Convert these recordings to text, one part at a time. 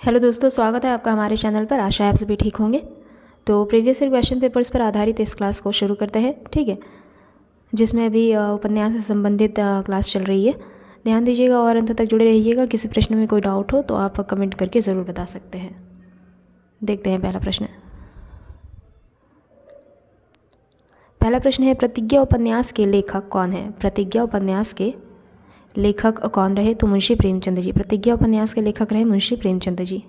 Hello दोस्तों, स्वागत है आपका हमारे चैनल पर। आशा है आप सभी ठीक होंगे। तो प्रीवियस ईयर क्वेश्चन पेपर्स पर आधारित इस क्लास को शुरू करते हैं, ठीक है, जिसमें अभी उपन्यास से संबंधित क्लास चल रही है। ध्यान दीजिएगा और अंत तक जुड़े रहिएगा। किसी प्रश्न में कोई डाउट हो तो आप कमेंट करके ज़रूर बता सकते हैं। देखते हैं पहला प्रश्न। पहला प्रश्न है, प्रतिज्ञा उपन्यास के लेखक कौन है? प्रतिज्ञा उपन्यास के लेखक कौन रहे? तो मुंशी प्रेमचंद जी। प्रतिज्ञा उपन्यास के लेखक रहे मुंशी प्रेमचंद जी।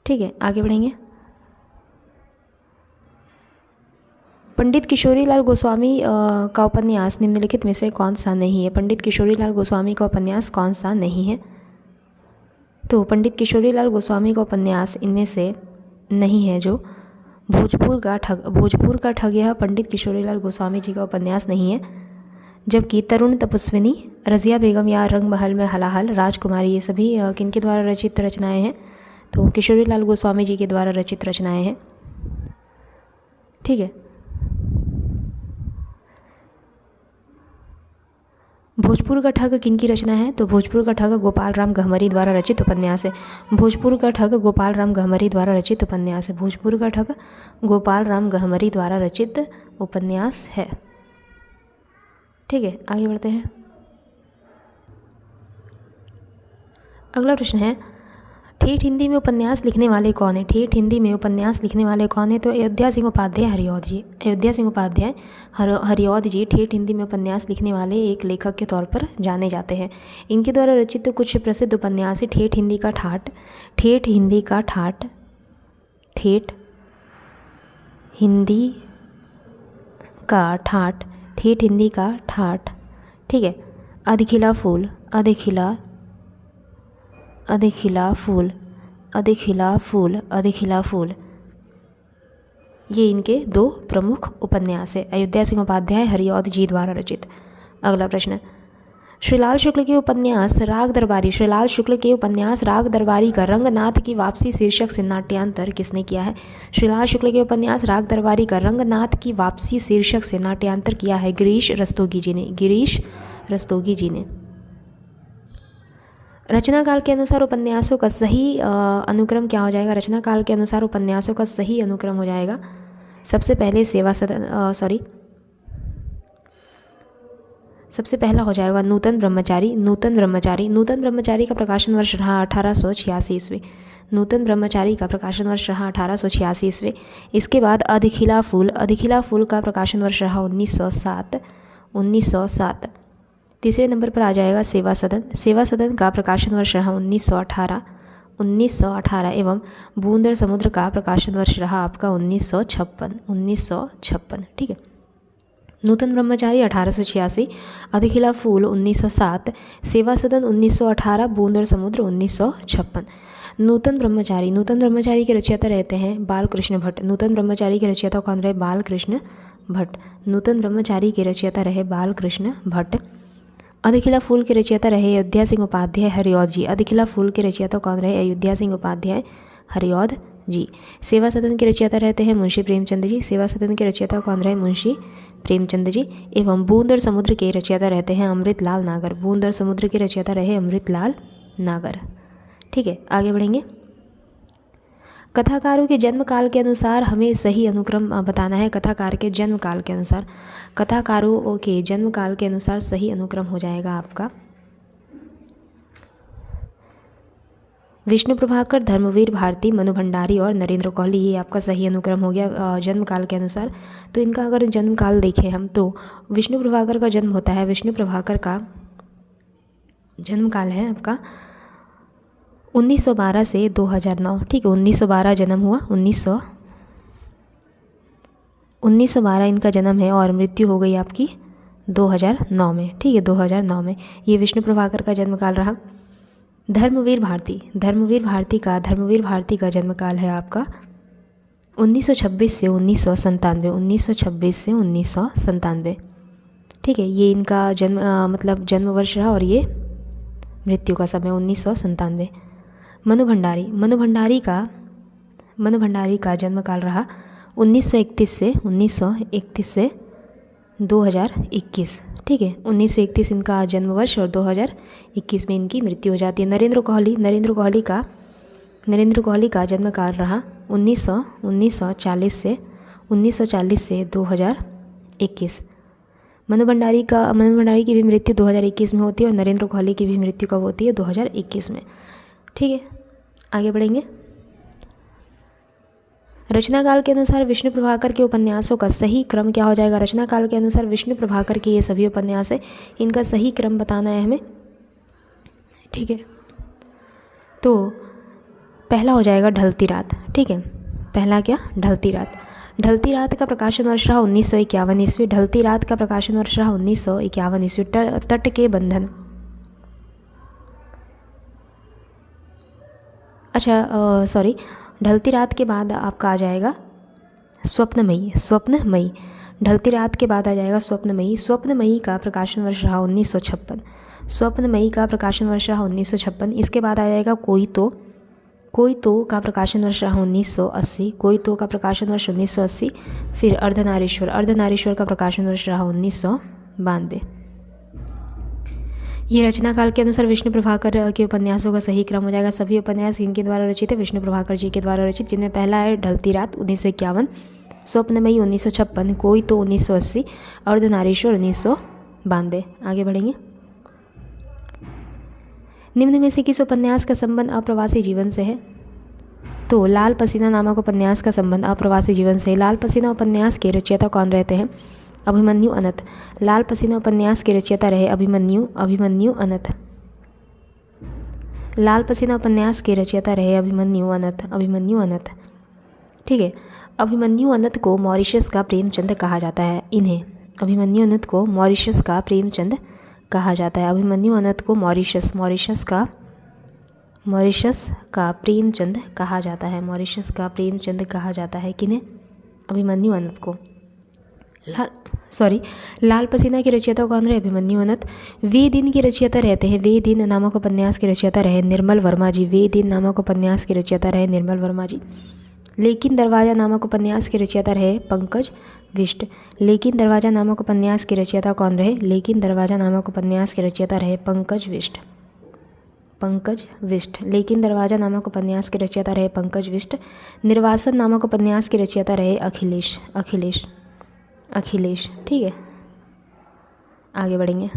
ठीक है, आगे बढ़ेंगे। पंडित किशोरीलाल गोस्वामी का उपन्यास निम्नलिखित में से कौन सा नहीं है? पंडित किशोरीलाल गोस्वामी का उपन्यास कौन सा नहीं है? तो पंडित किशोरीलाल गोस्वामी का उपन्यास इनमें से नहीं है जो भोजपुर का ठग यह पंडित किशोरीलाल गोस्वामी जी का उपन्यास नहीं है। जबकि तरुण तपस्विनी, रज़िया बेगम या रंग महल में हलाहल, राजकुमारी, ये सभी किनके द्वारा रचित रचनाएं हैं? तो किशोरीलाल गोस्वामी जी के द्वारा रचित रचनाएं हैं। ठीक है। भोजपुर का ठग किनकी रचना है? तो भोजपुर का ठग गोपाल राम गहमरी द्वारा रचित उपन्यास है। भोजपुर का ठग गोपाल राम गहमरी द्वारा रचित उपन्यास है। भोजपुर का ठग गोपाल राम गहमरी द्वारा रचित उपन्यास है। ठीक है, आगे बढ़ते हैं। अगला प्रश्न है, ठेठ हिंदी में उपन्यास लिखने वाले कौन है? ठेठ हिंदी में उपन्यास लिखने वाले कौन है? तो अयोध्या सिंह उपाध्याय हरिऔध जी। अयोध्या सिंह उपाध्याय हरिऔध जी ठेठ हिंदी में उपन्यास लिखने वाले एक लेखक के तौर पर जाने जाते हैं। इनके द्वारा रचित कुछ प्रसिद्ध उपन्यास है ठेठ हिंदी का ठाठ, ठेठ हिंदी का ठाठ, ठेठ हिंदी का ठाठ, ठेठ हिंदी का ठाठ। ठीक है, अधिखिला फूल, अधिखिला फूल, अधिखिला फूल, अधिखिला फूल, ये इनके दो प्रमुख उपन्यास है, अयोध्या सिंह उपाध्याय हरिऔध जी द्वारा रचित। अगला प्रश्न, श्रीलाल शुक्ल के उपन्यास राग दरबारी, श्रीलाल शुक्ल के उपन्यास राग दरबारी का रंगनाथ की वापसी शीर्षक से नाट्यांतर किसने किया है? श्रीलाल शुक्ल के उपन्यास राग दरबारी का रंगनाथ की वापसी शीर्षक से नाट्यांतर किया है गिरीश रस्तोगी जी ने। गिरीश रस्तोगी जी ने। रचनाकाल के अनुसार उपन्यासों का सही अनुक्रम क्या हो जाएगा? रचनाकाल के अनुसार उपन्यासों का सही अनुक्रम हो जाएगा सबसे पहले सबसे पहला हो जाएगा नूतन ब्रह्मचारी। नूतन ब्रह्मचारी का प्रकाशन वर्ष रहा 1886 ईस्वी। नूतन ब्रह्मचारी का प्रकाशन वर्ष रहा 1886 ईस्वी। इसके बाद अधिखिला फूल का प्रकाशन वर्ष रहा 1907। तीसरे नंबर पर आ जाएगा सेवा सदन का प्रकाशन वर्ष रहा 1918 एवं बूंदर समुद्र का प्रकाशन वर्ष रहा आपका 1956। ठीक है। नूतन ब्रह्मचारी 1886, अधिखिला फूल 1907, सेवा सदन 1918, बूंदर समुद्र 1956। नूतन ब्रह्मचारी के रचयिता रहते हैं बालकृष्ण भट्ट। नूतन ब्रह्मचारी के रचयिता कौन रहे? बालकृष्ण भट्ट। नूतन ब्रह्मचारी के रचयिता रहे बालकृष्ण भट्ट। अधिखिला फूल के रचयिता रहे अयोध्या सिंह उपाध्याय हरिऔध जी। अधिखिला फूल के रचयिता कौन रहे? अयोध्या सिंह उपाध्याय हरिऔध जी। सेवा सदन के रचयिता रहते हैं मुंशी प्रेमचंद जी। सेवा सदन के रचयिता कौन रहे? मुंशी प्रेमचंद जी। एवं बूंदर समुद्र के रचयिता रहते हैं अमृतलाल नागर। बूंदर समुद्र के रचयिता रहे अमृतलाल नागर। ठीक है, आगे बढ़ेंगे। कथाकारों के जन्म काल के अनुसार हमें सही अनुक्रम बताना है। कथाकारों के जन्म काल के अनुसार सही अनुक्रम हो जाएगा आपका विष्णु प्रभाकर, धर्मवीर भारती, मनु भंडारी और नरेंद्र कोहली। ये आपका सही अनुक्रम हो गया जन्म काल के अनुसार। तो इनका अगर जन्म काल देखें हम तो विष्णु प्रभाकर का जन्म होता है, विष्णु प्रभाकर का जन्म काल है आपका 1912 से 2009। ठीक है, 1912 जन्म हुआ, 1912 इनका जन्म है और मृत्यु हो गई आपकी 2009 में। ठीक है, 2009 में ये विष्णु प्रभाकर का जन्म काल रहा। धर्मवीर भारती का जन्म काल है आपका 1926 से 1997। ठीक है, ये इनका जन्म वर्ष रहा और ये मृत्यु का समय 1997। मनु भंडारी का जन्म काल रहा 1931 से 2021। ठीक है। 1931 इनका जन्म वर्ष और 2021 में इनकी मृत्यु हो जाती है। नरेंद्र कोहली का जन्म काल रहा 1940 से 2021। मनु भंडारी की भी मृत्यु 2021 में होती है और नरेंद्र कोहली की भी मृत्यु कब होती है? 2021 में। ठीक है, आगे बढ़ेंगे। रचनाकाल के अनुसार विष्णु प्रभाकर के उपन्यासों का सही क्रम क्या हो जाएगा? रचनाकाल के अनुसार विष्णु प्रभाकर के ये सभी उपन्यास है, इनका सही क्रम बताना है हमें। ठीक है, तो पहला हो जाएगा ढलती रात। ठीक है, पहला क्या? ढलती रात। ढलती रात का प्रकाशन वर्ष रहा 1951 ईस्वी। ढलती रात का प्रकाशन वर्ष रहा 1951 ईस्वी। तट के बंधन। अच्छा सॉरी, ढलती रात के बाद आपका आ जाएगा स्वप्नमयी। ढलती रात के बाद आ जाएगा स्वप्नमयी। स्वप्नमयी का प्रकाशन वर्ष रहा 1956। स्वप्नमयी का प्रकाशन वर्ष रहा 1956। इसके बाद आ जाएगा कोई तो का प्रकाशन वर्ष रहा 1980। कोई तो का प्रकाशन वर्ष 1980। फिर अर्धनारीश्वर का प्रकाशन वर्ष रहा 1992। ये रचनाकाल के अनुसार विष्णु प्रभाकर के उपन्यासों का सही क्रम हो जाएगा। सभी उपन्यास इनके द्वारा रचित है, विष्णु प्रभाकर जी के द्वारा रचित, जिनमें पहला है ढलती रात 1951, स्वप्नमयी 1956, कोई तो 1980, अर्धनारीश्वर 1992। आगे बढ़ेंगे। निम्न में से किस उपन्यास का संबंध अप्रवासी जीवन से है? तो लाल पसीना नामक उपन्यास का संबंध अप्रवासी जीवन से है। लाल पसीना उपन्यास के रचयिता कौन रहते हैं? अभिमन्यु अनंत। लाल पसीना उपन्यास के रचयिता रहे अभिमन्यु अनंत। लाल पसीना उपन्यास के रचयिता रहे अभिमन्यु अनंत। ठीक है, अभिमन्यु अनंत को मॉरिशस का प्रेमचंद कहा जाता है। इन्हें अभिमन्यु अनंत को मॉरिशस का प्रेमचंद कहा जाता है। अभिमन्यु अनंत को मॉरिशस का प्रेमचंद कहा जाता है। मॉरिशस का प्रेमचंद कहा जाता है किन्हें? अभिमन्यु अनंत को। लाल पसीना के रचयिता कौन रहे? अभिमन्यु अनंत। वे दिन के रचयिता रहते हैं, वे दिन नामक उपन्यास के रचयिता रहे निर्मल वर्मा जी। वे दिन नामक उपन्यास के रचयिता रहे निर्मल वर्मा जी। लेकिन दरवाजा नामक उपन्यास के रचयिता रहे पंकज विष्ट। लेकिन दरवाजा नामक उपन्यास के रचयिता कौन रहे? लेकिन दरवाजा नामक उपन्यास के रचयिता रहे पंकज विष्ट। लेकिन दरवाजा नामक उपन्यास के रचयिता रहे पंकज विष्ट। निर्वासन नामक उपन्यास के रचयिता रहे अखिलेश। ठीक है, आगे बढ़ेंगे।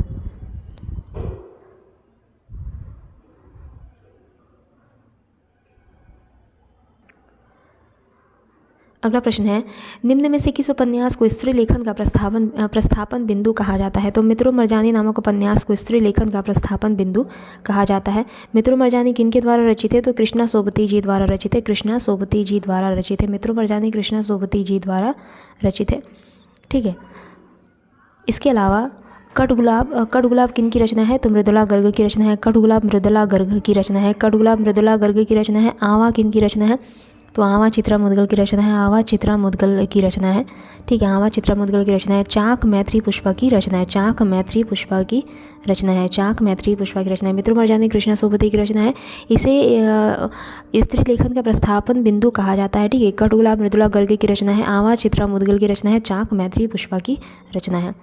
अगला प्रश्न है, निम्न में से किस उपन्यास को स्त्री लेखन का प्रस्थापन बिंदु कहा जाता है? तो मित्रों मरजानी नामक उपन्यास को स्त्री लेखन का प्रस्थापन बिंदु कहा जाता है। मित्रों मरजानी किनके द्वारा रचित है? तो कृष्णा सोबती जी द्वारा रचित है। मित्रों मरजानी कृष्णा सोबती जी द्वारा रचित है। ठीक है, इसके अलावा कटगुलाब किनकी रचना है? तो मृदुला गर्ग की रचना है। कटगुलाब मृदुला गर्ग की रचना है। आवा किनकी रचना है? तो आवा चित्रा मुदगल की रचना है। ठीक है, आवा चित्रा मुदगल की रचना है। चाक मैत्री पुष्पा की रचना है। मित्रों मरजानी कृष्णा सोबती की रचना है। इसे स्त्री लेखन का प्रस्थापन बिंदु कहा जाता है। ठीक है, कटगुलाब मृदुला गर्ग की रचना है, आवा चित्रा मुदगल की रचना है, चाक मैत्री पुष्पा की रचना है।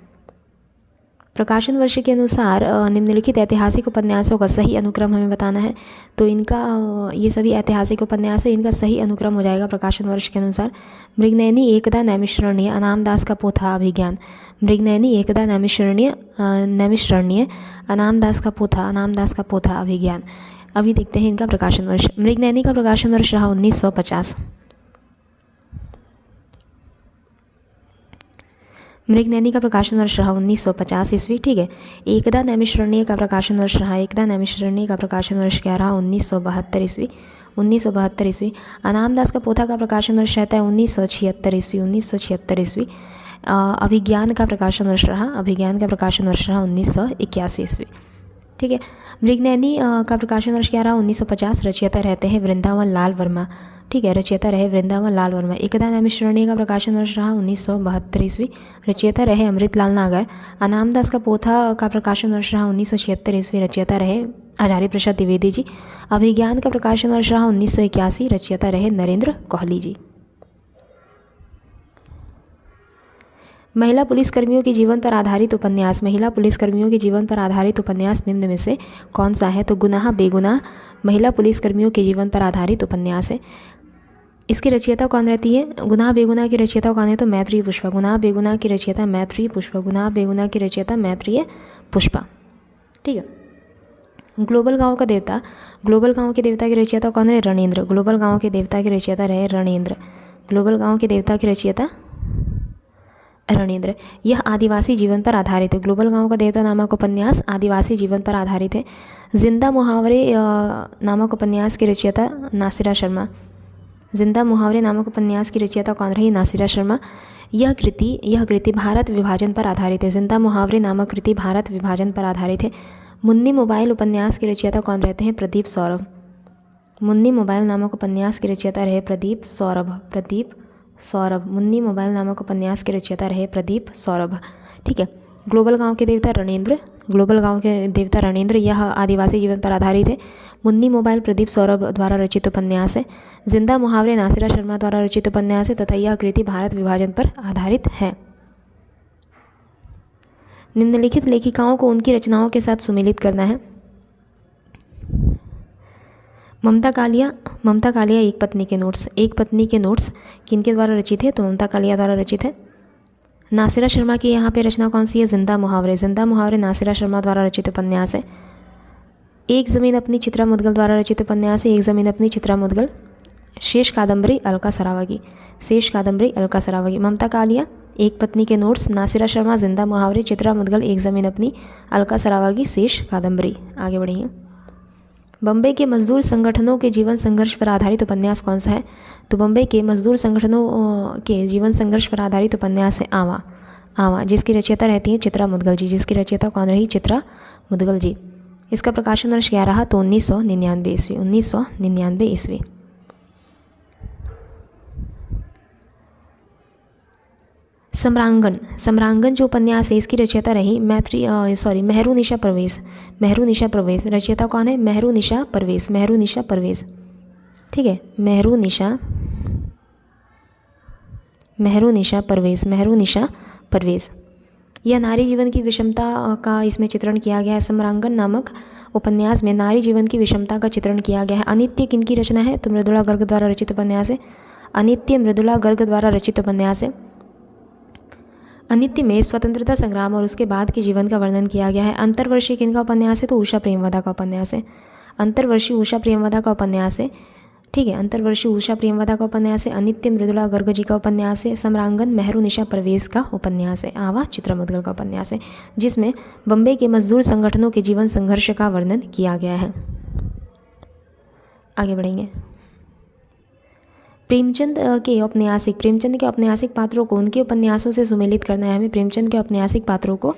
प्रकाशन वर्ष के अनुसार निम्नलिखित ऐतिहासिक उपन्यासों का सही अनुक्रम हमें बताना है। तो इनका ये सभी ऐतिहासिक उपन्यास है, इनका सही अनुक्रम हो जाएगा प्रकाशन वर्ष के अनुसार। मृगनयनी एकदा नैमिषारण्य, अनामदास का पोथा अभिज्ञान। मृगनयनी एकदा नैमिषारण्य, अनामदास का पोथा अभिज्ञान। अभी देखते हैं इनका प्रकाशन वर्ष। मृगनयनी का प्रकाशन वर्ष रहा 1950। मृगनयनी का प्रकाशन वर्ष रहा 1950 ईस्वी। ठीक है, एकदा नैमिषारण्य का प्रकाशन वर्ष रहा 1972 ईस्वी। अनामदास का पोथा का प्रकाशन वर्ष रहता है 1976 ईस्वी। अभिज्ञान का प्रकाशन वर्ष रहा 1981 ईस्वी। ठीक है, मृगनयनी का प्रकाशन वर्ष क्या रहा? 1950। रचयिता रहते हैं वृंदावन लाल वर्मा। ठीक है, रचयिता रहे वृंदावन लाल वर्मा। एकदा नैमिषारण्य का प्रकाशन वर्ष रहा 1972 ईस्वी। रचयिता रहे अमृतलाल नागर। अनामदास का पोथा का प्रकाशन वर्ष रहा 1976 ईस्वी। रचयिता रहे आचार्य प्रसाद द्विवेदी जी। अभिज्ञान का प्रकाशन वर्ष रहा 1981। रचयिता रहे नरेंद्र कोहली जी। महिला पुलिसकर्मियों के जीवन पर आधारित उपन्यास, महिला पुलिसकर्मियों के जीवन पर आधारित उपन्यास निम्न में से कौन सा है? तो गुनाह बेगुनाह महिला पुलिसकर्मियों के जीवन पर आधारित उपन्यास है। इसकी रचयिता कौन रहती है? गुनाह बेगुनाह की रचयिता कौन है? तो मैत्रेयी पुष्पा। गुनाह बेगुनाह की रचयिता मैत्रेयी पुष्पा। गुनाह बेगुनाह की रचयिता मैत्रेयी पुष्पा। ठीक है। ग्लोबल गांव का देवता, ग्लोबल गांव के देवता की रचयिता कौन है? रणेंद्र। ग्लोबल गांव के देवता की रचयिता रहे रणेंद्र। ग्लोबल गांव के देवता की रचयिता रणेंद्र। यह आदिवासी जीवन पर आधारित है। ग्लोबल गांव का देवता नामक उपन्यास आदिवासी जीवन पर आधारित है। जिंदा मुहावरे नामक उपन्यास की रचयिता नासिरा शर्मा। जिंदा मुहावरे नामक उपन्यास की रचयिता कौन रही? नासिरा शर्मा। यह कृति भारत विभाजन पर आधारित है। जिंदा मुहावरे नामक कृति भारत विभाजन पर आधारित है। मुन्नी मोबाइल उपन्यास के रचयिता कौन रहते हैं? प्रदीप सौरभ। मुन्नी मोबाइल नामक उपन्यास के रचयिता रहे प्रदीप सौरभ। प्रदीप सौरभ। मुन्नी मोबाइल नामक उपन्यास के रचयिता रहे प्रदीप सौरभ। ठीक है। ग्लोबल गांव के देवता रणेंद्र। ग्लोबल गांव के देवता रणेंद्र। यह आदिवासी जीवन पर आधारित है। मुन्नी मोबाइल प्रदीप सौरभ द्वारा रचित उपन्यास है। जिंदा मुहावरे नासिरा शर्मा द्वारा रचित उपन्यास है तथा यह कृति भारत विभाजन पर आधारित है। निम्नलिखित लेखिकाओं को उनकी रचनाओं के साथ सुमेलित करना है। ममता कालिया एक पत्नी के नोट्स। एक पत्नी के नोट्स किनके द्वारा रचित है? तो ममता कालिया द्वारा रचित है। नासिरा शर्मा की यहाँ पे रचना कौन सी है? जिंदा मुहावरे। जिंदा मुहावरे नासिरा शर्मा द्वारा रचित उपन्यास है। एक ज़मीन अपनी चित्रा मुदगल द्वारा रचित उपन्यास है। एक ज़मीन अपनी चित्रा मुदगल। शेष कादम्बरी अलका सरावगी। शेष कादम्बरी अलका सरावगी। ममता कालिया एक पत्नी के नोट्स, नासिरा शर्मा जिंदा मुहावरे, चित्रा मुदगल एक ज़मीन अपनी, अलका सरावगी शेष कादम्बरी। आगे बढ़िए। बम्बई के मजदूर संगठनों के जीवन संघर्ष पर आधारित उपन्यास कौन सा है? तो बम्बई के मजदूर संगठनों के जीवन संघर्ष पर आधारित उपन्यास है आवा, जिसकी रचयिता रहती है चित्रा मुदगल जी। जिसकी रचयिता कौन रही? चित्रा मुदगल जी। इसका प्रकाशन वर्ष क्या रहा? तो 1999 ईस्वी। 1999 ईस्वी। सम्रांगन जो उपन्यास है इसकी रचयिता रही मेहरुनिशा परवेज। रचयिता कौन है? मेहरुनिशा परवेज। ठीक है। मेहरुनिशा परवेज। यह नारी जीवन की विषमता का इसमें चित्रण किया गया है। सम्रांगन नामक उपन्यास में नारी जीवन की विषमता का चित्रण किया गया है। अनित्य किनकी रचना है? तो मृदुला गर्ग द्वारा रचित उपन्यास है। अनित्य मृदुला गर्ग द्वारा रचित उपन्यास है। अनित्य में स्वतंत्रता संग्राम और उसके बाद के जीवन का वर्णन किया गया है। अंतर्वर्षीय किनका उपन्यास है? तो उषा प्रेमवदा का उपन्यास है। अंतर्वर्षीय उषा प्रेमवदा का उपन्यास है। ठीक है। अंतर्वर्षीय उषा प्रेमवदा का उपन्यास है। अनित्य मृदुला गर्ग जी का उपन्यास है। सम्रांगन मेहरुनिशा परवेज का उपन्यास है। आवा चित्रा मुदगल का उपन्यास है, जिसमें बम्बई के मजदूर संगठनों के जीवन संघर्ष का वर्णन किया गया है। आगे बढ़ेंगे। प्रेमचंद के औपन्यासिक पात्रों को उनके उपन्यासों से सुमेलित करना है। हमें प्रेमचंद के औपन्यासिक पात्रों को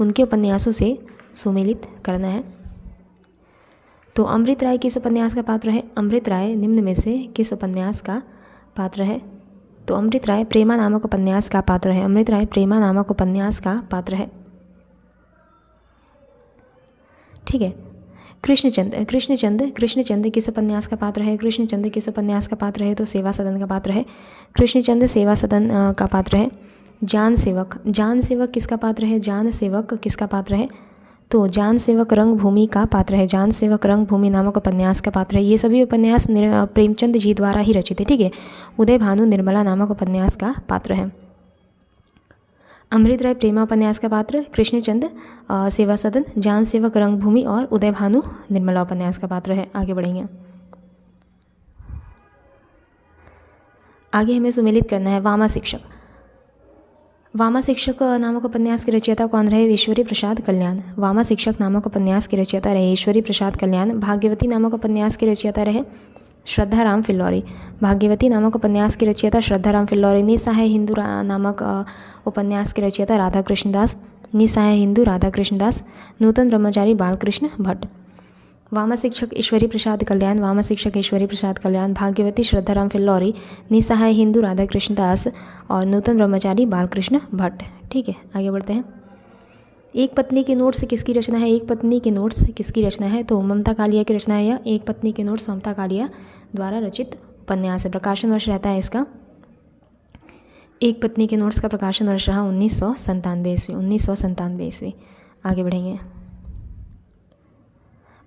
उनके उपन्यासों से सुमेलित करना है। तो अमृत राय किस उपन्यास का पात्र है? अमृत राय निम्न में से किस उपन्यास का पात्र है? तो अमृत राय प्रेमा नामक उपन्यास का पात्र है। अमृत राय प्रेमा नामक उपन्यास का पात्र है। ठीक है। कृष्णचंद किस उपन्यास का पात्र है? कृष्णचंद किस उपन्यास का पात्र है? तो सेवा सदन का पात्र है। कृष्णचंद सेवा सदन का पात्र है। जान सेवक किसका पात्र है? जान सेवक किसका पात्र है? तो जान सेवक रंगभूमि का पात्र है। जान सेवक रंगभूमि नामक उपन्यास का पात्र है। ये सभी उपन्यास प्रेमचंद जी द्वारा ही रचित है। ठीक है। उदय भानु निर्मला नामक उपन्यास का पात्र है। अमृत राय प्रेमा उपन्यास का पात्र, कृष्णचंद सेवा सदन, जान सेवक रंगभूमि और उदय भानु निर्मला उपन्यास का पात्र है। आगे बढ़ेंगे। आगे हमें सुमेलित करना है वामा शिक्षक नामक उपन्यास की रचयिता कौन रहे? ईश्वरी प्रसाद कल्याण। वामा शिक्षक नामक उपन्यास की रचयिता रहे ईश्वरी प्रसाद कल्याण। भाग्यवती नामक उपन्यास की रचयिता रहे श्रद्धाराम फिल्लौरी। भाग्यवती नामक उपन्यास की रचयिता श्रद्धाराम फिल्लौरी। निसहाय हिंदू नामक उपन्यास की रचयिता राधाकृष्ण दास। निसहाय हिंदू राधाकृष्ण दास। नूतन ब्रह्मचारी बालकृष्ण भट्ट। वामा शिक्षक ईश्वरी प्रसाद कल्याण। भाग्यवती श्रद्धाराम फिल्लौरी। निसहाय हिंदू राधाकृष्ण दास और नूतन ब्रह्मचारी बालकृष्ण भट्ट। ठीक है। आगे बढ़ते हैं। एक पत्नी के नोट्स किसकी रचना है? तो ममता कालिया की रचना है। यह एक पत्नी के नोट्स ममता कालिया द्वारा रचित उपन्यास है। प्रकाशन वर्ष रहता है इसका एक पत्नी के नोट्स का प्रकाशन वर्ष रहा 1997 ईस्वी। 1997 ईस्वी। आगे बढ़ेंगे।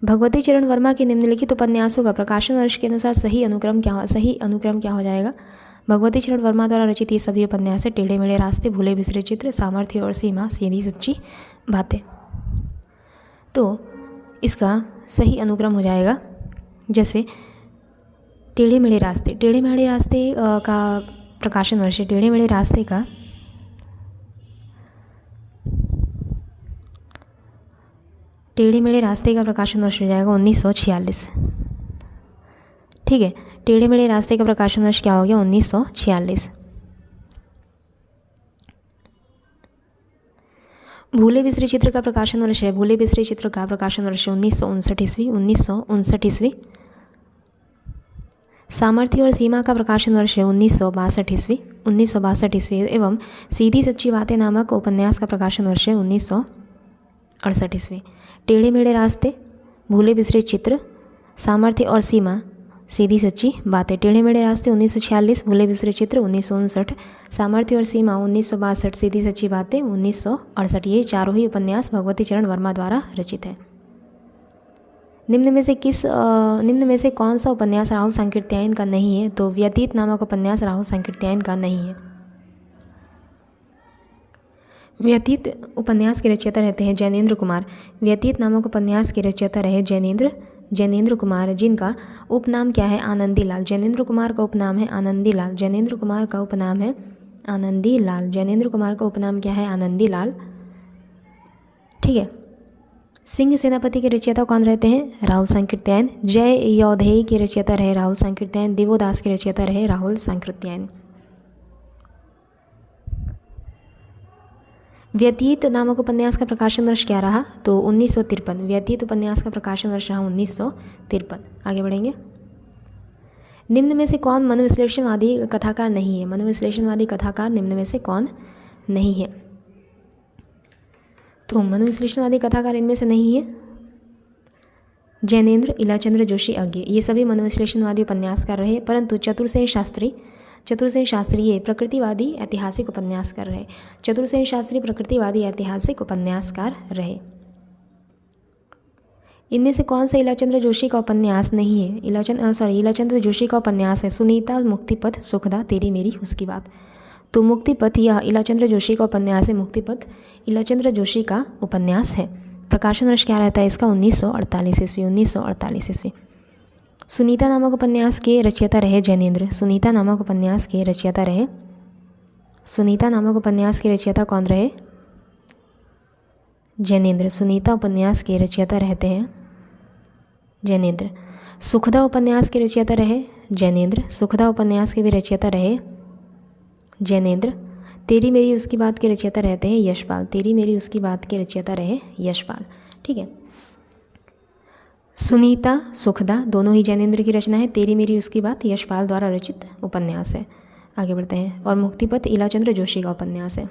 भगवती चरण वर्मा के निम्नलिखित उपन्यासों का प्रकाशन वर्ष के अनुसार सही अनुक्रम क्या हो जाएगा? भगवती चरण वर्मा द्वारा रचित ये सभी उपन्यास है टेढ़े मेढ़े रास्ते, भूले बिसरे चित्र, सामर्थ्य और सीमा, सीधी सच्ची बातें। तो इसका सही अनुक्रम हो जाएगा जैसे टेढ़े मेढ़े रास्ते का प्रकाशन वर्ष, टेढ़े मेढ़े रास्ते का प्रकाशन वर्ष हो जाएगा 1946। ठीक है, टेढ़े मेढ़े रास्ते का प्रकाशन वर्ष क्या हो गया? 1946। भूले बिसरे चित्र का प्रकाशन वर्ष है, भूले बिसरे चित्र का प्रकाशन वर्ष 1959 ईस्वी। 1959 ईस्वी। सामर्थ्य और सीमा का प्रकाशन वर्ष है 1962 ईस्वी। 1962 ईस्वी। एवं सीधी सच्ची बातें नामक उपन्यास का प्रकाशन वर्ष है 1968 ईस्वी। टेढ़े मेढ़े रास्ते, भूले बिसरे चित्र, सामर्थ्य और सीमा, सीधी सच्ची बातें। टेढ़े मेढ़े रास्ते 1946, भूले बिसरे चित्र 1959, सामर्थ्य और सीमा 1962, सीधी सच्ची बातें 1968। ये चारों ही उपन्यास भगवती चरण वर्मा द्वारा रचित है। निम्न में से कौन सा उपन्यास राहुल सांकृत्यायन का नहीं है? तो व्यतीत नामक उपन्यास राहुल सांकृत्यायन का नहीं है। व्यतीत उपन्यास के रचयिता रहते हैं जैनेन्द्र कुमार। व्यतीत नामक उपन्यास के रचयिता रहे जैनेन्द्र कुमार, जिनका उपनाम क्या है? आनंदी लाल। जैनेन्द्र कुमार का उपनाम है आनंदी लाल। जैनेन्द्र कुमार का उपनाम है आनंदी लाल। जैनेन्द्र कुमार का उपनाम क्या है? आनंदी लाल। ठीक है। सिंह सेनापति के रचयिता कौन रहते हैं? राहुल सांकृत्यायन। जय योधेय के रचयिता रहे राहुल सांकृत्यायन। दिवोदास के रचयिता रहे राहुल सांकृत्यायन। व्यतीत नामक उपन्यास का प्रकाशन वर्ष क्या रहा? तो 1953। व्यतीत उपन्यास का प्रकाशन वर्ष रहा 1953। आगे बढ़ेंगे। निम्न में से कौन मनोविश्लेषणवादी कथाकार नहीं है? मनोविश्लेषणवादी कथाकार निम्न में से कौन नहीं है? तो मनोविश्लेषणवादी कथाकार इनमें से नहीं है जैनेन्द्र, इलाचंद्र जोशी, अज्ञे, ये सभी मनोविश्लेषणवादी उपन्यासकार रहे। परंतु चतुरसेन शास्त्री ये प्रकृतिवादी ऐतिहासिक उपन्यासकार रहे। चतुरसेन शास्त्री प्रकृतिवादी ऐतिहासिक उपन्यासकार रहे। इनमें से कौन सा इलाचंद्र जोशी का उपन्यास नहीं है? इलाचंद्र जोशी का उपन्यास है सुनीता, मुक्तिपथ, सुखदा, तेरी मेरी उसकी बात। तो मुक्तिपथ यह इलाचंद्र जोशी का उपन्यास है। मुक्तिपथ इलाचंद्र जोशी का उपन्यास है। प्रकाशन वर्ष क्या रहता है इसका? 1948 ईस्वी। 1948 ईस्वी। सुनीता नामक उपन्यास के रचयिता रहे जैनेन्द्र। सुनीता नामक उपन्यास के रचयिता कौन रहे? जैनेन्द्र। सुनीता उपन्यास के रचयिता रहते हैं जैनेन्द्र। सुखदा उपन्यास के रचयिता रहे जैनेन्द्र। सुखदा उपन्यास के भी रचयिता रहे जैनेन्द्र। तेरी मेरी उसकी बात के रचयिता रहते हैं यशपाल। तेरी मेरी उसकी बात के रचयिता रहे यशपाल। ठीक है। सुनीता, सुखदा दोनों ही जैनेन्द्र की रचना है। तेरी मेरी उसकी बात यशपाल द्वारा रचित उपन्यास है। आगे बढ़ते हैं। और मुक्तिपथ इलाचंद्र जोशी का उपन्यास है।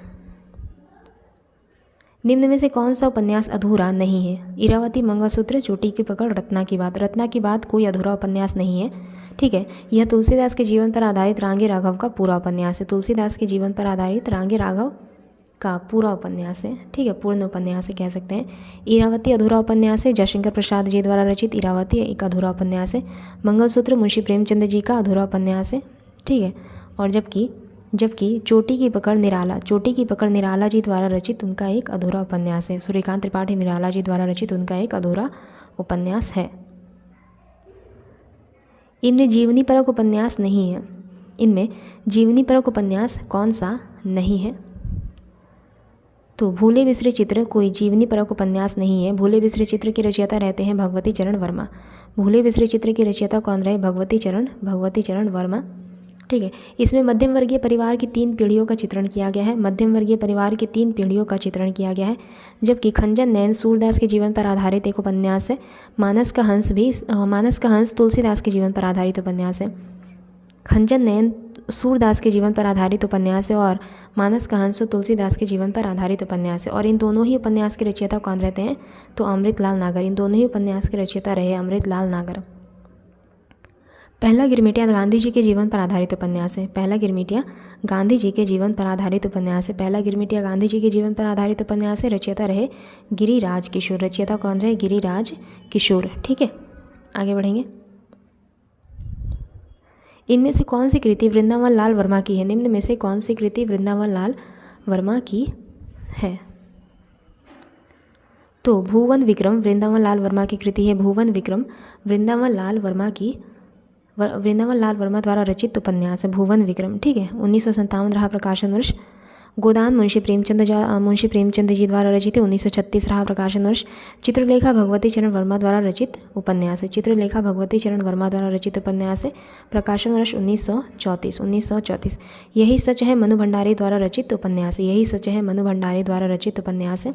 निम्न में से कौन सा उपन्यास अधूरा नहीं है? इरावती, मंगलसूत्र, चोटी की पकड़, रत्ना की बात। रत्ना की बात कोई अधूरा उपन्यास नहीं है। ठीक है। यह तुलसीदास के जीवन पर आधारित रांगे राघव का पूरा उपन्यास है। तुलसीदास के जीवन पर आधारित रांगे राघव का पूरा उपन्यास है। ठीक है, पूर्ण उपन्यास कह सकते हैं। इरावती अधूरा उपन्यास है। जयशंकर प्रसाद जी द्वारा रचित इरावती एक अधूरा उपन्यास है। मंगलसूत्र मुंशी प्रेमचंद जी का अधूरा उपन्यास है। ठीक है। और जबकि चोटी की पकड़ निराला जी द्वारा रचित उनका एक अधूरा उपन्यास है। सूर्यकांत त्रिपाठी निराला जी द्वारा रचित उनका एक अधूरा उपन्यास है। इनमें जीवनी परक उपन्यास नहीं है। इनमें जीवनी परक उपन्यास कौन सा नहीं है? तो भूले बिसरे चित्र कोई जीवनी परक उपन्यास नहीं है। भूले बिसरे चित्र के रचयिता रहते हैं भगवती चरण वर्मा। भूले बिसरे चित्र के रचयिता कौन रहे? भगवती चरण वर्मा। ठीक है। इसमें मध्यम वर्गीय परिवार की 3 पीढ़ियों का चित्रण किया गया है। मध्यम वर्गीय परिवार की 3 पीढ़ियों का चित्रण किया गया है। जबकि खंजन नयन सूरदास के जीवन पर आधारित एक उपन्यास है। मानस का हंस तुलसीदास के जीवन पर आधारित उपन्यास है। खंजन नयन सूरदास के जीवन पर आधारित उपन्यास है और मानस का हंस तुलसीदास के जीवन पर आधारित उपन्यास है। और इन दोनों ही उपन्यास के रचयिता कौन रहते हैं? तो अमृतलाल नागर। इन दोनों ही उपन्यास के रचयिता रहे अमृतलाल नागर। पहला गिरमिटिया गांधी जी के जीवन पर आधारित उपन्यास है। पहला गिरमिटिया गांधी जी के जीवन पर आधारित उपन्यास है। पहला गिरमिटिया गांधी जी के जीवन पर आधारित उपन्यास है। रचयिता रहे गिरिराज किशोर। रचयिता कौन रहे? गिरिराज किशोर। ठीक है, आगे बढ़ेंगे। इनमें से कौन सी कृति वृंदावन लाल वर्मा की है? निम्न में से कौन सी कृति वृंदावन लाल वर्मा की है? तो भुवन विक्रम वृंदावन लाल वर्मा की कृति है। भुवन विक्रम वृंदावन लाल वर्मा द्वारा रचित उपन्यास है भुवन विक्रम। ठीक है, 1957 रहा प्रकाशन वर्ष। गोदान मुंशी प्रेमचंद जी द्वारा रचित है। 1936 रहा प्रकाशन वर्ष। चित्रलेखा भगवती चरण वर्मा द्वारा रचित उपन्यास है। चित्रलेखा भगवती चरण वर्मा द्वारा रचित उपन्यास है। प्रकाशन वर्ष 1934। यही सच है मनु भंडारी द्वारा रचित उपन्यास है। यही सच है मनु भंडारी द्वारा रचित उपन्यास है।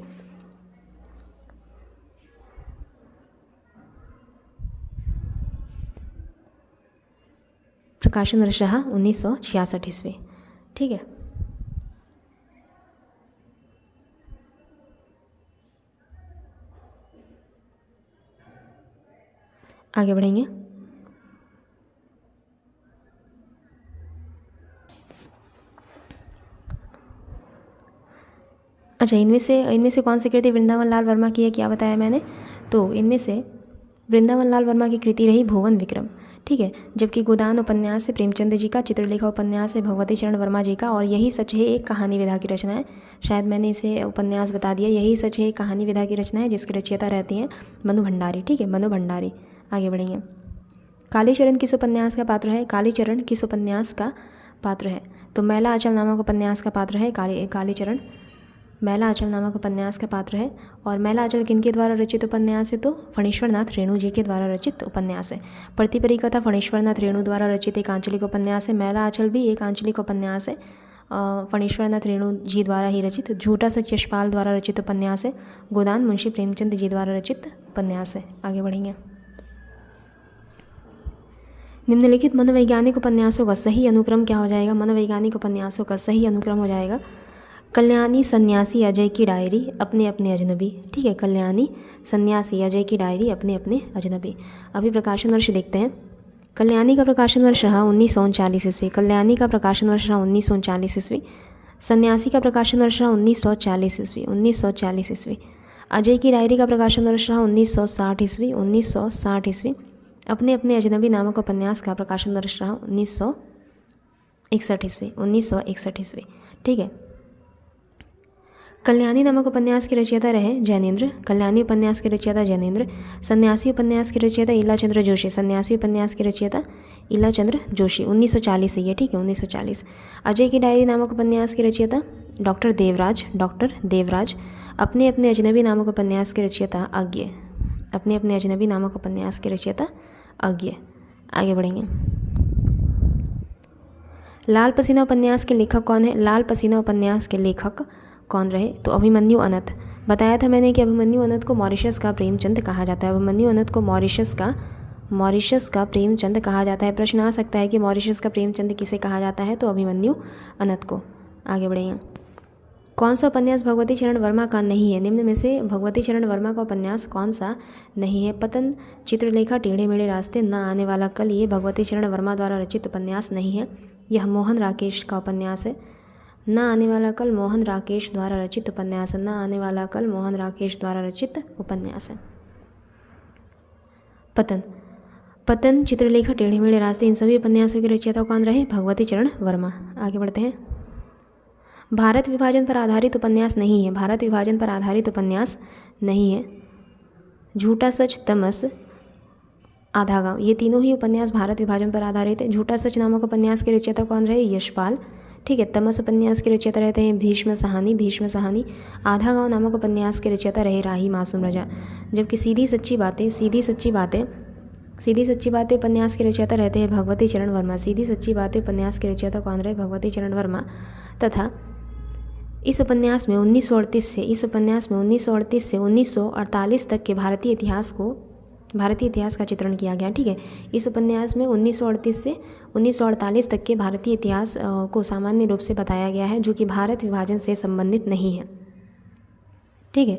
प्रकाशन वर्ष रहा 1966 ईस्वी। ठीक है, आगे बढ़ेंगे। अच्छा, इनमें से कौन सी कृति वृंदावन लाल वर्मा की है? क्या बताया मैंने? तो इनमें से वृंदावन लाल वर्मा की कृति रही भुवन विक्रम। ठीक है, जबकि गोदान उपन्यास है प्रेमचंद जी का। चित्रलेखा उपन्यास है भगवती चरण वर्मा जी का। और यही सच है एक कहानी विधा की रचना है। शायद मैंने इसे उपन्यास बता दिया। यही सच है एक कहानी विधा की रचना है जिसकी रचयिता रहती हैं मनु भंडारी। ठीक है, मनु भंडारी। आगे बढ़ेंगे। कालीचरण किस उपन्यास का पात्र है? कालीचरण किस उपन्यास का पात्र है? तो मैला आंचल नामक उपन्यास का पात्र है कालीचरण। मैला आंचल नामक उपन्यास का पात्र है। और मैला आंचल किनके द्वारा रचित उपन्यास है? तो फणीश्वरनाथ रेणु जी के द्वारा रचित उपन्यास है। प्रतिपरी कथा फणीश्वरनाथ रेणु द्वारा रचित एक आंचलिक उपन्यास है। मैला आंचल भी एक आंचलिक उपन्यास है, फणीश्वरनाथ रेणु जी द्वारा ही रचित। झूठा सच यशपाल द्वारा रचित उपन्यास है। गोदान मुंशी प्रेमचंद जी द्वारा रचित उपन्यास है। आगे बढ़ेंगे। निम्नलिखित मनोवैज्ञानिक उपन्यासों का सही अनुक्रम क्या हो जाएगा? मनोवैज्ञानिक उपन्यासों का सही अनुक्रम हो जाएगा कल्याणी सन्यासी अजय की डायरी अपने अपने अजनबी। ठीक है, कल्याणी सन्यासी अजय की डायरी अपने अपने अजनबी। अभी प्रकाशन वर्ष देखते हैं। कल्याणी का प्रकाशन वर्ष रहा 1939 ईस्वी। कल्याणी का प्रकाशन वर्ष रहा 1939 ईस्वी। सन्यासी का प्रकाशन वर्ष रहा 1940 ईस्वी। 1940 ईस्वी। अजय की डायरी का प्रकाशन वर्ष रहा 1960 ईस्वी। 1960 ईस्वी। अपने अपने अजनबी नामक उपन्यास का प्रकाशन वर्ष रहा 1961 ईस्वी। 1961 ईस्वी। ठीक है, कल्याणी नामक उपन्यास के रचयिता रहे जैनेन्द्र। कल्याणी उपन्यास के रचयिता जैनेन्द्र। सन्यासी उपन्यास के रचयिता इलाचंद्र जोशी। सन्यासी उपन्यास के रचयिता इलाचंद्र जोशी। 1940 है ये। ठीक है, 1940। अजय की डायरी नामक उपन्यास के रचयिता डॉक्टर देवराज। अपने अपने अजनबी नामक उपन्यास के रचयिता अज्ञ। अपने अपने अजनबी नामक उपन्यास के रचयिता अज्ञ। आगे बढ़ेंगे। लाल पसीना उपन्यास के लेखक कौन है? लाल पसीना उपन्यास के लेखक कौन रहे? तो अभिमन्यु अनंत। बताया था मैंने कि अभिमन्यु अनंत को मॉरिशस का प्रेमचंद कहा जाता है। अभिमन्यु अनंत को मॉरिशस का प्रेमचंद कहा जाता है। प्रश्न आ सकता है कि मॉरिशस का प्रेमचंद किसे कहा जाता है? तो अभिमन्यु अनंत को। आगे बढ़ेंगे। कौन सा उपन्यास भगवती चरण वर्मा का नहीं है? निम्न में से भगवती चरण वर्मा का उपन्यास कौन सा नहीं है? पतन, चित्रलेखा, टेढ़े मेढ़े रास्ते, न आने वाला कल, ये भगवती चरण वर्मा द्वारा रचित उपन्यास नहीं है। यह मोहन राकेश का उपन्यास है। न आने वाला कल मोहन राकेश द्वारा रचित उपन्यास है। न आने वाला कल मोहन राकेश द्वारा रचित उपन्यास है। पतन, चित्रलेखा, टेढ़े मेढ़े रास्ते, इन सभी उपन्यासों के रचयिता कौन रहे? भगवती चरण वर्मा। आगे बढ़ते हैं। भारत विभाजन पर आधारित उपन्यास नहीं है। भारत विभाजन पर आधारित उपन्यास नहीं है। झूठा सच, तमस, आधा गांव, ये तीनों ही उपन्यास भारत विभाजन पर आधारित है। झूठा सच नामक उपन्यास के रचयिता कौन रहे? यशपाल। ठीक है, तमस उपन्यास के रचयिता रहते हैं भीष्म सहानी। आधा गांव नामक उपन्यास के रचयिता रहे राही मासूम रजा। जबकि सीधी सच्ची बातें उपन्यास के रचयिता रहते हैं भगवती चरण वर्मा। सीधी सच्ची बातें उपन्यास के रचयिता कौन रहे? भगवती चरण वर्मा। तथा इस उपन्यास में 1938 से 1948 तक के भारतीय इतिहास का चित्रण किया गया। ठीक है, इस उपन्यास में 1938 से 1948 तक के भारतीय इतिहास को सामान्य रूप से बताया गया है, जो कि भारत विभाजन से संबंधित नहीं है। ठीक है,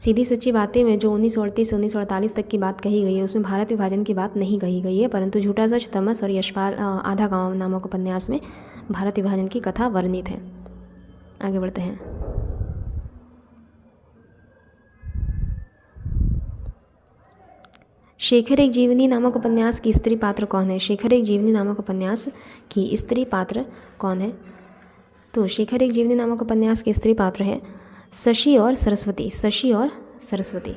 सीधी सच्ची बातें में जो 1938 से 1948 तक की बात कही गई है उसमें भारत विभाजन की बात नहीं कही गई है, परंतु झूठा सच, तमस और यशपाल आधा गांव नामक उपन्यास में भारत विभाजन की कथा वर्णित है। आगे बढ़ते हैं। शेखर एक जीवनी नामक उपन्यास की स्त्री पात्र कौन है? शेखर एक जीवनी नामक उपन्यास की स्त्री पात्र कौन है? तो शेखर एक जीवनी नामक उपन्यास के स्त्री पात्र है शशि और सरस्वती। शशि और सरस्वती।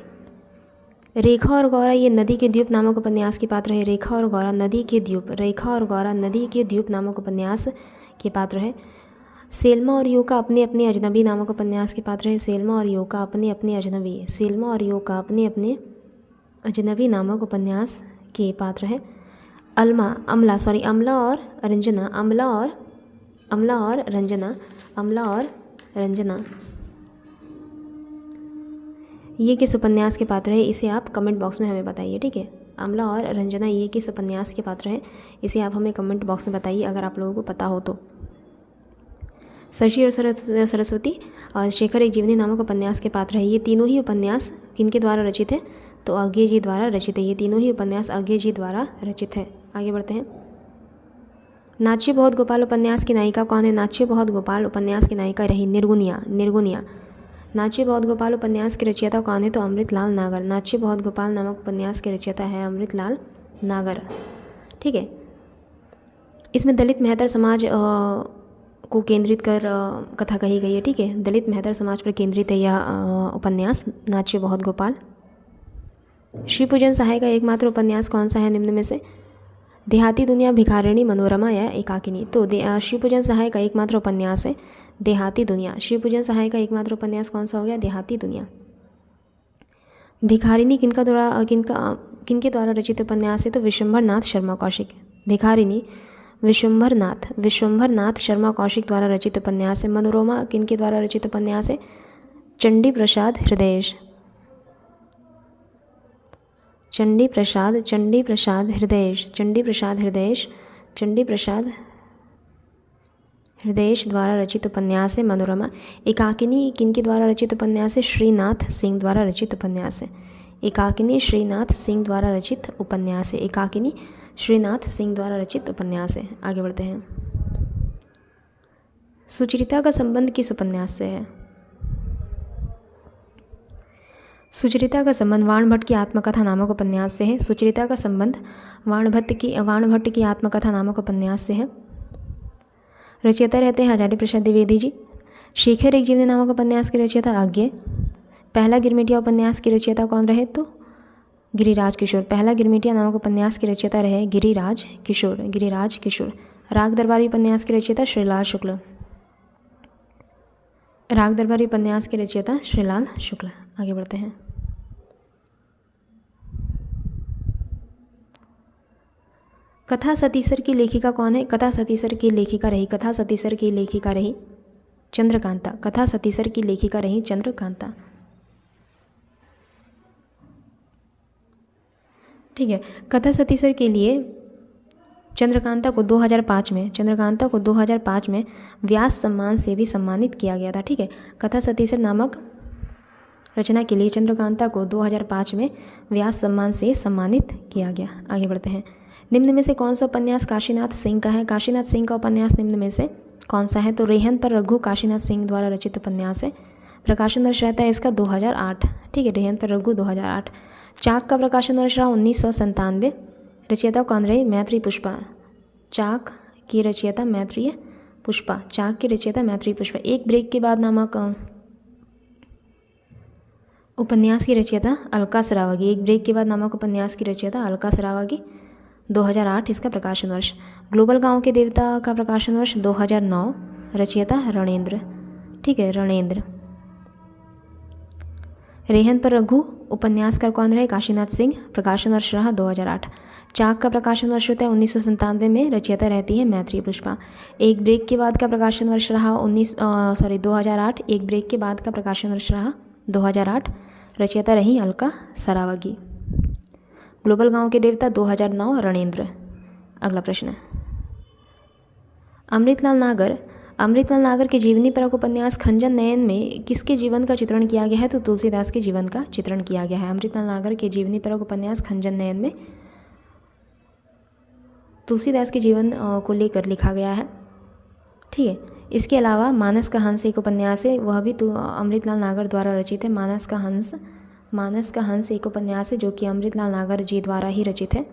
रेखा और गौरा ये नदी के द्वीप नामक उपन्यास के पात्र है। रेखा और गौरा नदी के द्वीप, रेखा और गौरा नदी के द्वीप नामक उपन्यास के पात्र है। सेल्मा और योका अपने अपने अजनबी नामक उपन्यास के पात्र है। सेल्मा और योका अपने अपने अजनबी, सेल्मा और योका अपने अपने अजनबी नामक उपन्यास के पात्र है। अमला और रंजना, अमला और रंजना ये किस उपन्यास के पात्र है? इसे आप कमेंट बॉक्स में हमें बताइए, ठीक है। अमला और रंजना ये किस उपन्यास के पात्र है? इसे आप हमें कमेंट बॉक्स में बताइए अगर आप लोगों को पता हो तो। शशि और सरस्वती और शेखर एक जीवनी नामक उपन्यास के पात्र है। ये तीनों ही उपन्यास किनके द्वारा रचित है? तो अज्ञे जी द्वारा रचित है। ये तीनों ही उपन्यास अज्ञे जी द्वारा रचित है। आगे बढ़ते हैं। नाच्य बहुत गोपाल उपन्यास की नायिका कौन है? नाच्य बहुत गोपाल उपन्यास की नायिका रही निर्गुनिया। नाच्य बहुत गोपाल उपन्यास के रचयिता कौन है? तो अमृतलाल नागर। नाच्य बहुत गोपाल नामक उपन्यास के रचयिता है अमृतलाल नागर, ठीक है। इसमें दलित मेहतर समाज को केंद्रित कर कथा कही गई है, ठीक है। दलित मेहतर समाज पर केंद्रित है यह उपन्यास नाच्य बहुत गोपाल। शिवपूजन सहाय का एकमात्र उपन्यास कौन सा है निम्न में से? देहाती दुनिया, भिखारिणी, मनोरमा या एकाकिनी। तो शिवपूजन सहाय का एकमात्र उपन्यास है देहाती दुनिया। शिवपूजन सहाय का एकमात्र उपन्यास कौन सा हो गया? देहाती दुनिया। भिखारिणी किनके द्वारा रचित उपन्यास है? तो विश्वंभर नाथ शर्मा कौशिक। भिखारिणी विश्वंभर नाथ शर्मा कौशिक द्वारा रचित उपन्यास है। मनोरमा किनके द्वारा रचित उपन्यास है? चंडी प्रसाद हृदयेश द्वारा रचित उपन्यास है मनोरमा। एकाकिनी किनके द्वारा रचित उपन्यास है? श्रीनाथ सिंह द्वारा रचित उपन्यास है। एकाकिनी श्रीनाथ सिंह द्वारा रचित उपन्यास है। एकाकिनी श्रीनाथ सिंह द्वारा रचित उपन्यास है। आगे बढ़ते हैं। सुचरिता का संबंध किस उपन्यास से है? सुचरिता का संबंध वाणभट्ट की आत्मकथा नामक उपन्यास से है। सुचरिता का संबंध वाणभट्ट की आत्मकथा नामक उपन्यास से है। रचयिता रहते हैं हजारी प्रसाद द्विवेदी जी। शेखर एक जीवनी नामक उपन्यास के रचयिता अज्ञे। पहला गिरमिटिया उपन्यास के रचयिता कौन रहे? तो गिरिराज किशोर। पहला गिरमिटिया नामक उपन्यास के रचयिता रहे गिरिराज किशोर। राग दरबारी उपन्यास के रचयिता श्रीलाल शुक्ल। आगे बढ़ते हैं। कथा सतीसर की लेखिका कौन है? कथा सतीसर की लेखिका रही चंद्रकांता। कथा सतीसर की लेखिका रही चंद्रकांता, ठीक है। कथा सतीसर के लिए चंद्रकांता को 2005 में व्यास सम्मान से भी सम्मानित किया गया था, ठीक है। कथा सतीसर नामक रचना के लिए चंद्रकांता को 2005 में व्यास सम्मान से सम्मानित किया गया। आगे बढ़ते हैं। निम्न में से कौन सा उपन्यास काशीनाथ सिंह का है? काशीनाथ सिंह का उपन्यास निम्न में से कौन सा है? तो रेहन पर रघु काशीनाथ सिंह द्वारा रचित उपन्यास है। प्रकाशन वर्ष रहता है इसका 2008, ठीक है। रेहन पर रघु 2008। चाक का प्रकाशन वर्ष रहा 1997। रचयिता कौन रही? मैत्री पुष्पा। चाक की रचयिता मैत्री पुष्पा। एक ब्रेक के बाद नामक उपन्यास की रचयिता अलका सरावागी। एक ब्रेक के बाद नामक उपन्यास की रचयिता अलका सरावागी। 2008 इसका प्रकाशन वर्ष। ग्लोबल गांव के देवता का प्रकाशन वर्ष 2009। रचयिता रणेंद्र, ठीक है, रणेंद्र। रेहन पर रघु उपन्यासकार कौन रहे? काशीनाथ सिंह। प्रकाशन वर्ष रहा 2008। चाक का प्रकाशन वर्ष होता है 1997 में। रचयिता रहती है मैत्री पुष्पा। एक ब्रेक के बाद का प्रकाशन वर्ष रहा 2008। एक ब्रेक के बाद का प्रकाशन वर्ष रहा 2008। रचयिता रही अलका सरावागी। ग्लोबल गांव के देवता 2009 रणेंद्र। अगला प्रश्न है। अमृतलाल नागर अमृतलाल नागर के जीवनी परक उपन्यास खंजन नयन में किसके जीवन का चित्रण किया गया है? तो तुलसीदास के जीवन का चित्रण किया गया है। अमृतलाल नागर के जीवनी परक उपन्यास खंजन नयन में तुलसीदास के जीवन को लेकर लिखा गया है। ठीक है। इसके अलावा मानस का हंस एक उपन्यास है, वह भी तो अमृतलाल नागर द्वारा रचित है। मानस का हंस एक उपन्यास है जो कि अमृतलाल नागर जी द्वारा ही रचित है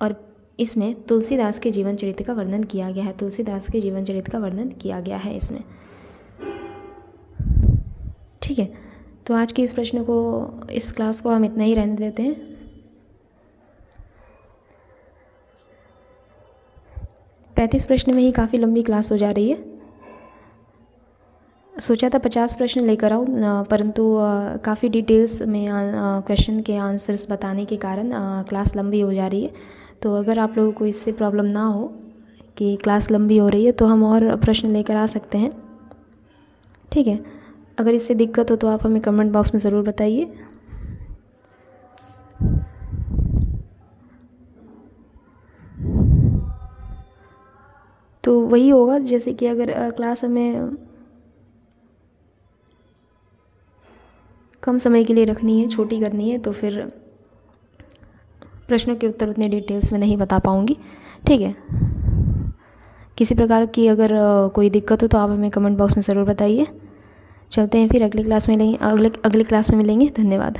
और इसमें तुलसीदास के जीवन चरित्र का वर्णन किया गया है। तुलसीदास के जीवन चरित्र का वर्णन किया गया है इसमें। ठीक है, तो आज के इस क्लास को हम इतना ही रहने देते हैं। पैंतीस प्रश्न में ही काफ़ी लंबी क्लास हो जा रही है। सोचा था 50 प्रश्न लेकर आऊँ, परंतु काफ़ी डिटेल्स में क्वेश्चन के आंसर्स बताने के कारण क्लास लंबी हो जा रही है। तो अगर आप लोगों को इससे प्रॉब्लम ना हो कि क्लास लंबी हो रही है तो हम और प्रश्न लेकर आ सकते हैं। ठीक है, अगर इससे दिक्कत हो तो आप हमें कमेंट बॉक्स में ज़रूर बताइए। तो वही होगा, जैसे कि अगर क्लास हमें कम समय के लिए रखनी है, छोटी करनी है, तो फिर प्रश्नों के उत्तर उतने डिटेल्स में नहीं बता पाऊँगी। ठीक है, किसी प्रकार की अगर कोई दिक्कत हो तो आप हमें कमेंट बॉक्स में ज़रूर बताइए। चलते हैं फिर, अगली क्लास में मिलेंगे। धन्यवाद।